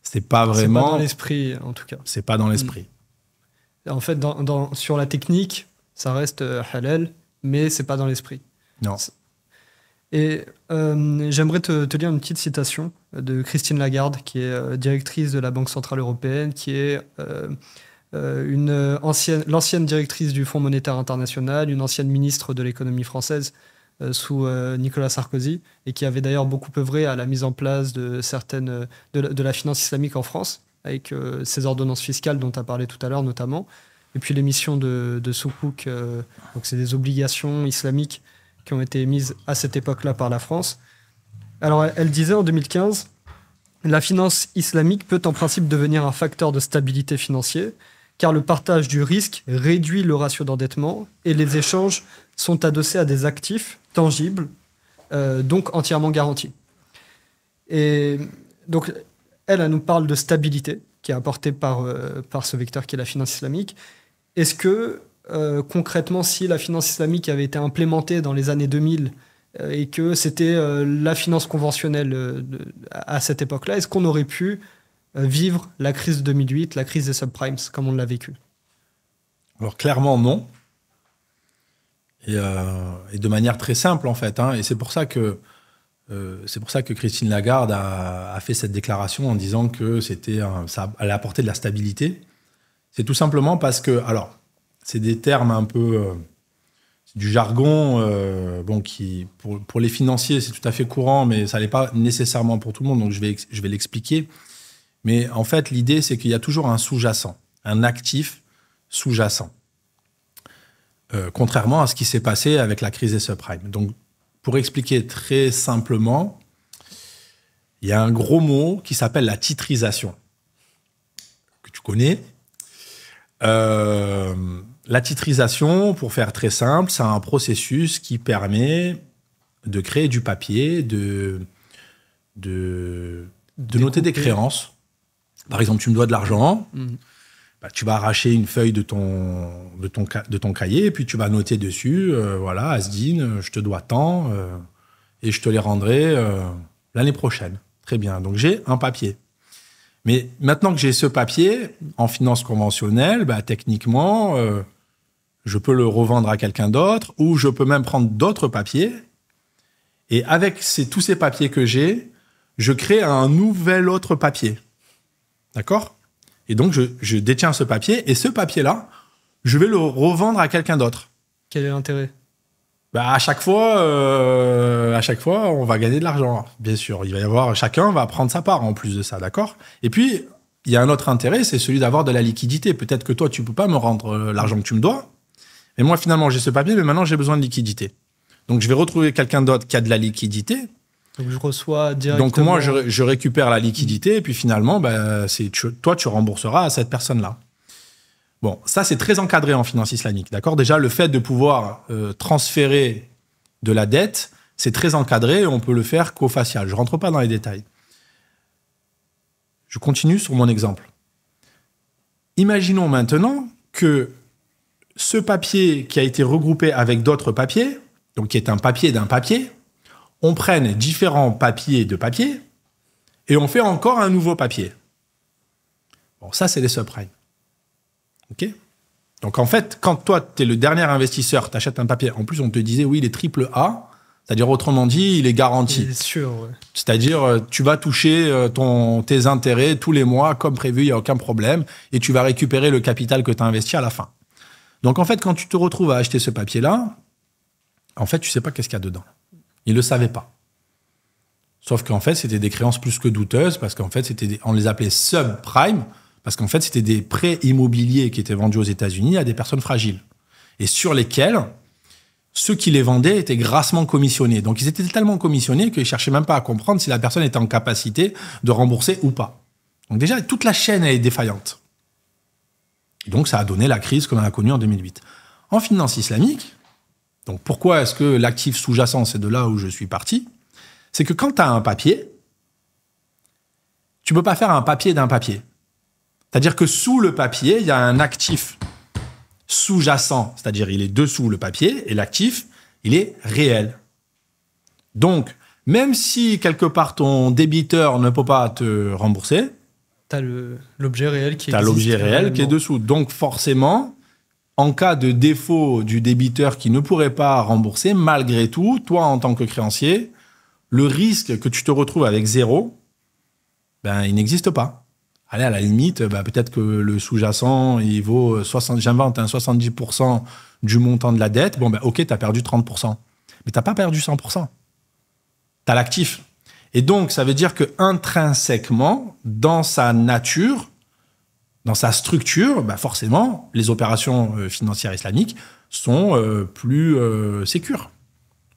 c'est pas vraiment... C'est pas dans l'esprit, en tout cas. C'est pas dans l'esprit. En fait, sur la technique, ça reste halal, mais c'est pas dans l'esprit. Non. Et j'aimerais te lire une petite citation de Christine Lagarde, qui est directrice de la Banque Centrale Européenne, qui est... l'ancienne directrice du Fonds monétaire international, une ancienne ministre de l'économie française sous Nicolas Sarkozy, et qui avait d'ailleurs beaucoup œuvré à la mise en place de la finance islamique en France, avec ces ordonnances fiscales dont tu as parlé tout à l'heure notamment, et puis l'émission de Soukouk, donc c'est des obligations islamiques qui ont été émises à cette époque-là par la France. Alors elle disait en 2015, la finance islamique peut en principe devenir un facteur de stabilité financier, car le partage du risque réduit le ratio d'endettement et les échanges sont adossés à des actifs tangibles, donc entièrement garantis. Et donc, elle nous parle de stabilité qui est apportée par ce vecteur qui est la finance islamique. Est-ce que, concrètement, si la finance islamique avait été implémentée dans les années 2000 et que c'était la finance conventionnelle à cette époque-là, est-ce qu'on aurait pu vivre la crise de 2008, la crise des subprimes, comme on l'a vécu? Alors clairement non. Et de manière très simple en fait. Et c'est pour ça que Christine Lagarde a fait cette déclaration en disant que ça allait apporter de la stabilité. C'est tout simplement parce que, alors, c'est des termes un peu, du jargon, qui pour les financiers c'est tout à fait courant, mais ça l'est pas nécessairement pour tout le monde. Donc je vais l'expliquer. Mais en fait, l'idée, c'est qu'il y a toujours un sous-jacent, un actif sous-jacent. Contrairement à ce qui s'est passé avec la crise des subprimes. Donc, pour expliquer très simplement, il y a un gros mot qui s'appelle la titrisation, que tu connais. La titrisation, pour faire très simple, c'est un processus qui permet de créer du papier, de noter des créances. Par exemple, tu me dois de l'argent, tu vas arracher une feuille de ton cahier, et puis tu vas noter dessus, voilà, Asdine, je te dois tant, et je te les rendrai l'année prochaine. Très bien, donc j'ai un papier. Mais maintenant que j'ai ce papier, en finance conventionnelle, techniquement, je peux le revendre à quelqu'un d'autre, ou je peux même prendre d'autres papiers, et avec tous ces papiers que j'ai, je crée un nouvel autre papier. D'accord ? Et donc, je détiens ce papier, et ce papier-là, je vais le revendre à quelqu'un d'autre. Quel est l'intérêt ? À chaque fois, on va gagner de l'argent, bien sûr. Chacun va prendre sa part en plus de ça, d'accord ? Et puis, il y a un autre intérêt, c'est celui d'avoir de la liquidité. Peut-être que toi, tu ne peux pas me rendre l'argent que tu me dois. Et moi, finalement, j'ai ce papier, mais maintenant, j'ai besoin de liquidité. Donc, je vais retrouver quelqu'un d'autre qui a de la liquidité. Donc, je reçois directement... Donc, moi, je récupère la liquidité. Et puis, finalement, toi, tu rembourseras à cette personne-là. Bon, ça, c'est très encadré en finance islamique. D'accord ? Déjà, le fait de pouvoir transférer de la dette, c'est très encadré. On peut le faire qu'au facial. Je ne rentre pas dans les détails. Je continue sur mon exemple. Imaginons maintenant que ce papier qui a été regroupé avec d'autres papiers, donc qui est un papier d'un papier, on prenne différents papiers de papier et on fait encore un nouveau papier. Bon, ça, c'est les subprimes. OK ? Donc, en fait, quand toi, tu es le dernier investisseur, tu achètes un papier, en plus, on te disait, oui, il est triple A, c'est-à-dire, autrement dit, il est garanti. C'est sûr, ouais. C'est-à-dire, tu vas toucher tes intérêts tous les mois, comme prévu, il n'y a aucun problème, et tu vas récupérer le capital que tu as investi à la fin. Donc, en fait, quand tu te retrouves à acheter ce papier-là, en fait, tu ne sais pas qu'est-ce qu'il y a dedans. Ils ne le savaient pas. Sauf qu'en fait, c'était des créances plus que douteuses, parce qu'en fait, on les appelait subprime, parce qu'en fait, c'était des prêts immobiliers qui étaient vendus aux États-Unis à des personnes fragiles, et sur lesquels ceux qui les vendaient étaient grassement commissionnés. Donc, ils étaient tellement commissionnés qu'ils ne cherchaient même pas à comprendre si la personne était en capacité de rembourser ou pas. Donc déjà, toute la chaîne est défaillante. Et donc, ça a donné la crise qu'on a connue en 2008. En finance islamique, donc pourquoi est-ce que l'actif sous-jacent, c'est de là où je suis parti, c'est que quand tu as un papier, tu ne peux pas faire un papier d'un papier. C'est-à-dire que sous le papier, il y a un actif sous-jacent, c'est-à-dire il est dessous le papier, et l'actif, il est réel. Donc, même si quelque part ton débiteur ne peut pas te rembourser, tu as l'objet réel qui existe. Tu as l'objet réel qui est dessous. Donc, forcément, en cas de défaut du débiteur qui ne pourrait pas rembourser, malgré tout, toi, en tant que créancier, le risque que tu te retrouves avec zéro, il n'existe pas. Allez, à la limite, peut-être que le sous-jacent, il vaut 70% du montant de la dette. Bon, OK, tu as perdu 30%. Mais tu n'as pas perdu 100%. Tu as l'actif. Et donc, ça veut dire que intrinsèquement, dans sa nature, dans sa structure, forcément, les opérations financières islamiques sont plus sécures,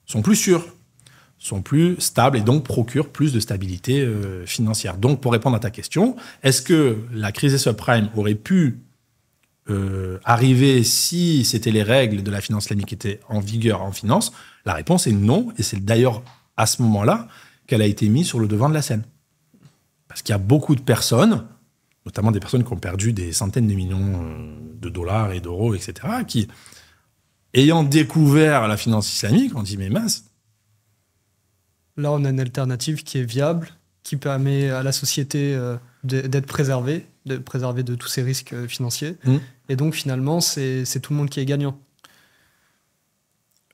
sont plus sûres, sont plus stables et donc procurent plus de stabilité financière. Donc, pour répondre à ta question, est-ce que la crise des subprimes aurait pu arriver si c'était les règles de la finance islamique qui étaient en vigueur en finance? La réponse est non, et c'est d'ailleurs à ce moment-là qu'elle a été mise sur le devant de la scène. Parce qu'il y a beaucoup de personnes, notamment des personnes qui ont perdu des centaines de millions de dollars et d'euros, etc., qui, ayant découvert la finance islamique, ont dit « mais mince ». Là, on a une alternative qui est viable, qui permet à la société d'être préservée, de préserver de tous ces risques financiers. Et donc, finalement, c'est tout le monde qui est gagnant.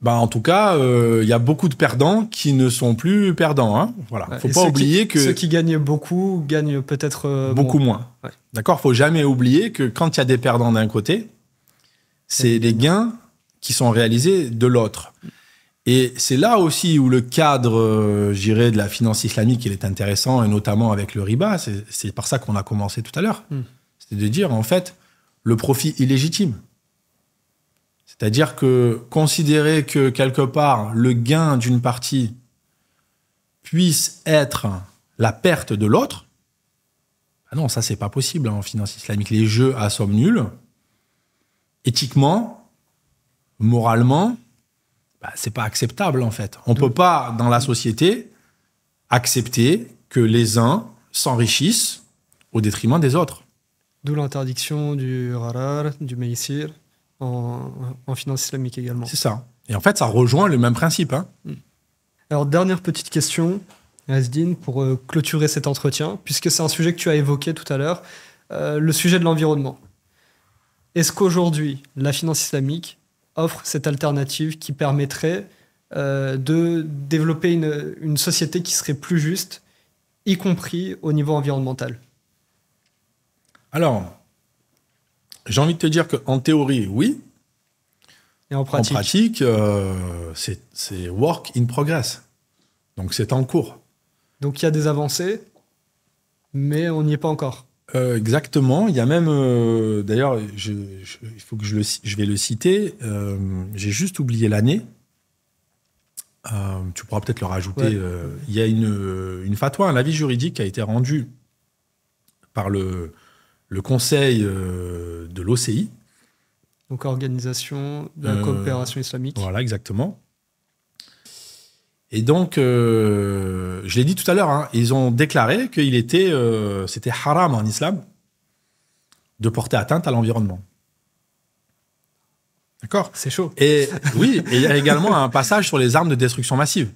En tout cas, il y a beaucoup de perdants qui ne sont plus perdants. Hein. Voilà. Faut pas oublier que ceux qui gagnent beaucoup gagnent peut-être beaucoup moins. Ouais. D'accord. Faut jamais oublier que quand il y a des perdants d'un côté, c'est les gains qui sont réalisés de l'autre. Et c'est là aussi où le cadre, je dirais, de la finance islamique, il est intéressant, et notamment avec le riba. C'est par ça qu'on a commencé tout à l'heure. C'est de dire, en fait, le profit illégitime. C'est-à-dire que considérer que, quelque part, le gain d'une partie puisse être la perte de l'autre, non, ça, c'est pas possible en finance islamique. Les jeux à somme nulle, éthiquement, moralement, c'est pas acceptable, en fait. On peut pas, dans la société, accepter que les uns s'enrichissent au détriment des autres. D'où l'interdiction du gharar, du maïsir, en finance islamique également. C'est ça. Et en fait, ça rejoint le même principe. Hein. Alors, dernière petite question, Yazdine, pour clôturer cet entretien, puisque c'est un sujet que tu as évoqué tout à l'heure, le sujet de l'environnement. Est-ce qu'aujourd'hui, la finance islamique offre cette alternative qui permettrait de développer une société qui serait plus juste, y compris au niveau environnemental? Alors, j'ai envie de te dire qu'en théorie, oui. Et en pratique, c'est work in progress. Donc, c'est en cours. Donc, il y a des avancées, mais on n'y est pas encore. Exactement. Il y a même, d'ailleurs, il faut que je vais le citer. J'ai juste oublié l'année. Tu pourras peut-être le rajouter. Ouais. Il y a une fatwa, un avis juridique qui a été rendu par le conseil de l'OCI. Donc, Organisation de la coopération islamique. Voilà, exactement. Et donc, je l'ai dit tout à l'heure, hein, ils ont déclaré qu'il était, c'était haram en islam de porter atteinte à l'environnement. D'accord ? C'est chaud. Et oui, et il y a également un passage sur les armes de destruction massive.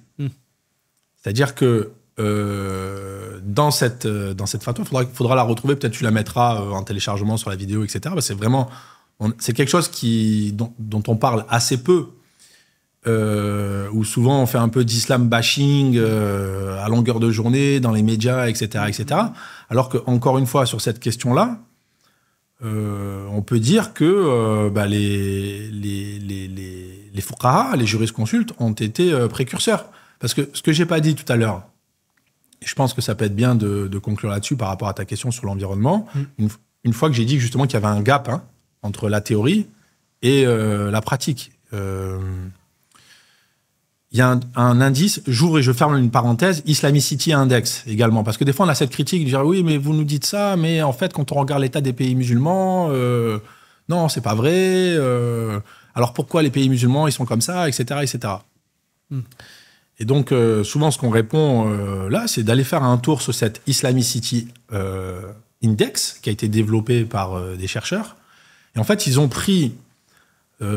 C'est-à-dire que dans cette fatwa, faudra la retrouver, peut-être tu la mettras en téléchargement sur la vidéo, etc. C'est vraiment, c'est quelque chose dont on parle assez peu, où souvent on fait un peu d'islam bashing à longueur de journée dans les médias, etc., etc. Alors que, encore une fois, sur cette question-là, on peut dire que les fuqaha, les jurisconsultes, ont été précurseurs. Parce que ce que j'ai pas dit tout à l'heure, et je pense que ça peut être bien de conclure là-dessus par rapport à ta question sur l'environnement, une fois que j'ai dit justement qu'il y avait un gap entre la théorie et la pratique. Il y a un indice, j'ouvre et je ferme une parenthèse, Islamicity Index également. Parce que des fois, on a cette critique de dire oui, mais vous nous dites ça, mais en fait, quand on regarde l'état des pays musulmans, non, c'est pas vrai. Alors pourquoi les pays musulmans, ils sont comme ça, etc., etc. Et donc, souvent, ce qu'on répond là, c'est d'aller faire un tour sur cette Islamicity Index qui a été développé par des chercheurs. Et en fait, ils ont pris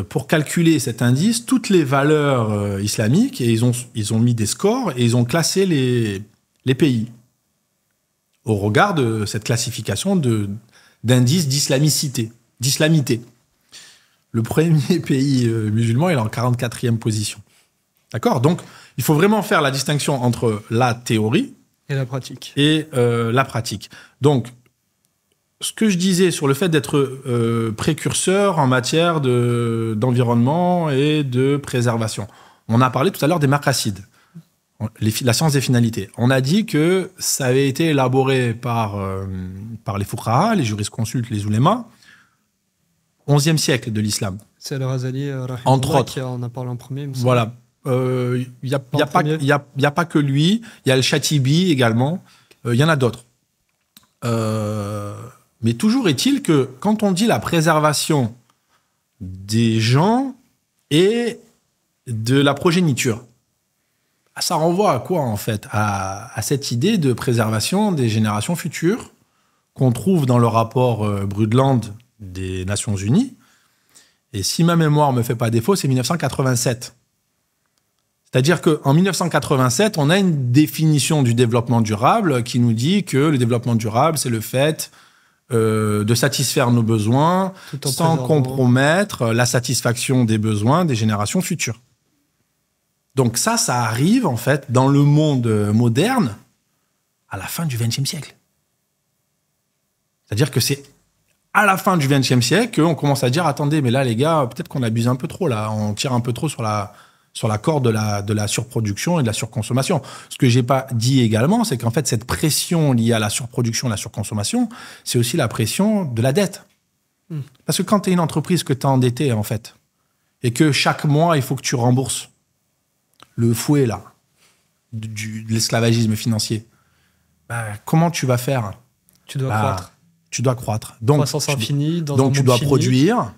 pour calculer cet indice, toutes les valeurs islamiques, et ils ont mis des scores et ils ont classé les pays au regard de cette classification d'indice d'islamité. Le premier pays musulman, il est en 44e position. D'accord ? Donc, il faut vraiment faire la distinction entre la théorie et la pratique. Donc, ce que je disais sur le fait d'être précurseur en matière d'environnement et de préservation. On a parlé tout à l'heure des maqasid, la science des finalités. On a dit que ça avait été élaboré par les fuqaha, les jurisconsultes, les oulémas, 11e siècle de l'islam. C'est Al-Razali, entre autres, qui en a parlé en premier. Voilà. Il n'y a pas que lui. Il y a le Chatibi également. Il y en a d'autres. Mais toujours est-il que quand on dit la préservation des gens et de la progéniture, ça renvoie à quoi en fait ? À cette idée de préservation des générations futures qu'on trouve dans le rapport Brundtland des Nations Unies. Et si ma mémoire ne me fait pas défaut, c'est 1987. C'est-à-dire qu'en 1987, on a une définition du développement durable qui nous dit que le développement durable, c'est le fait de satisfaire nos besoins sans compromettre la satisfaction des besoins des générations futures. Donc ça arrive en fait dans le monde moderne à la fin du XXe siècle. C'est-à-dire que c'est à la fin du XXe siècle qu'on commence à dire « Attendez, mais là les gars, peut-être qu'on abuse un peu trop, là, on tire un peu trop sur la corde de la surproduction et de la surconsommation. » Ce que j'ai pas dit également, c'est qu'en fait, cette pression liée à la surproduction et la surconsommation, c'est aussi la pression de la dette. Parce que quand tu es une entreprise que tu as endettée, en fait, et que chaque mois, il faut que tu rembourses le fouet, là, de l'esclavagisme financier, comment tu vas faire ? Tu dois croître. Tu dois croître. Donc, croissance infinie, donc tu dois produire.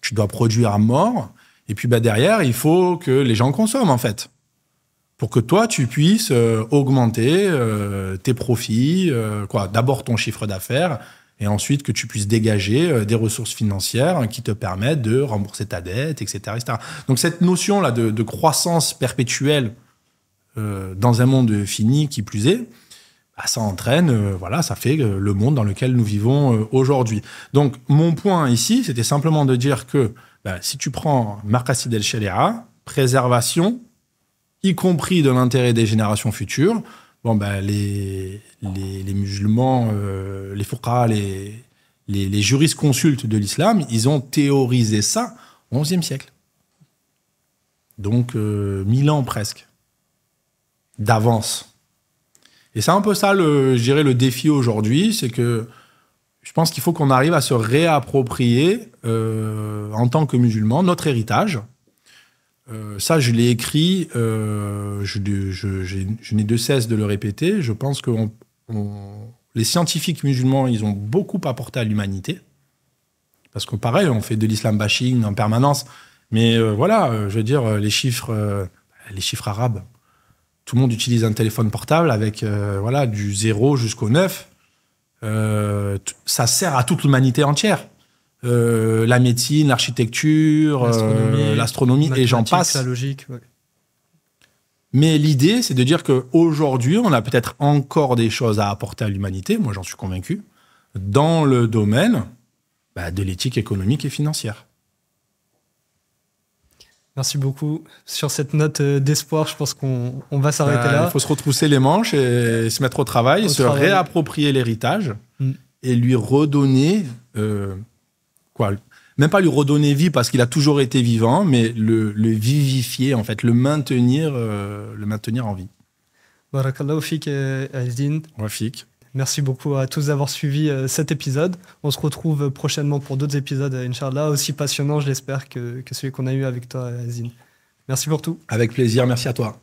Tu dois produire à mort. Et puis derrière, il faut que les gens consomment, en fait. Pour que toi, tu puisses augmenter tes profits, d'abord ton chiffre d'affaires, et ensuite que tu puisses dégager des ressources financières qui te permettent de rembourser ta dette, etc. etc. Donc cette notion-là de croissance perpétuelle dans un monde fini, qui plus est, ça entraîne, ça fait le monde dans lequel nous vivons aujourd'hui. Donc mon point ici, c'était simplement de dire que si tu prends Maqasid al-Sharia, préservation, y compris de l'intérêt des générations futures, les musulmans, les fuqaha, les jurisconsultes de l'islam, ils ont théorisé ça au XIe siècle. Donc 1000 ans presque d'avance. Et c'est un peu ça, je dirais, le défi aujourd'hui, c'est que je pense qu'il faut qu'on arrive à se réapproprier, en tant que musulmans, notre héritage. Ça, je l'ai écrit, je n'ai de cesse de le répéter. Je pense que les scientifiques musulmans, ils ont beaucoup apporté à l'humanité. Parce que pareil, on fait de l'islam bashing en permanence. Mais voilà, je veux dire, les chiffres arabes. Tout le monde utilise un téléphone portable avec voilà, du 0 jusqu'au 9. Ça sert à toute l'humanité entière. La médecine, l'architecture, l'astronomie et j'en passe. La logique, ouais. Mais l'idée, c'est de dire qu'aujourd'hui, on a peut-être encore des choses à apporter à l'humanité, moi j'en suis convaincu, dans le domaine de l'éthique économique et financière. Merci beaucoup. Sur cette note d'espoir, je pense qu'on va s'arrêter là. Il faut se retrousser les manches et se mettre au travail, réapproprier l'héritage et lui redonner... même pas lui redonner vie parce qu'il a toujours été vivant, mais le vivifier, en fait, le maintenir en vie. Barakallahu fik, Azzin. Rafik. Merci beaucoup à tous d'avoir suivi cet épisode. On se retrouve prochainement pour d'autres épisodes, Inch'Allah, aussi passionnants, je l'espère, que celui qu'on a eu avec toi, Azzin. Merci pour tout. Avec plaisir, merci à toi.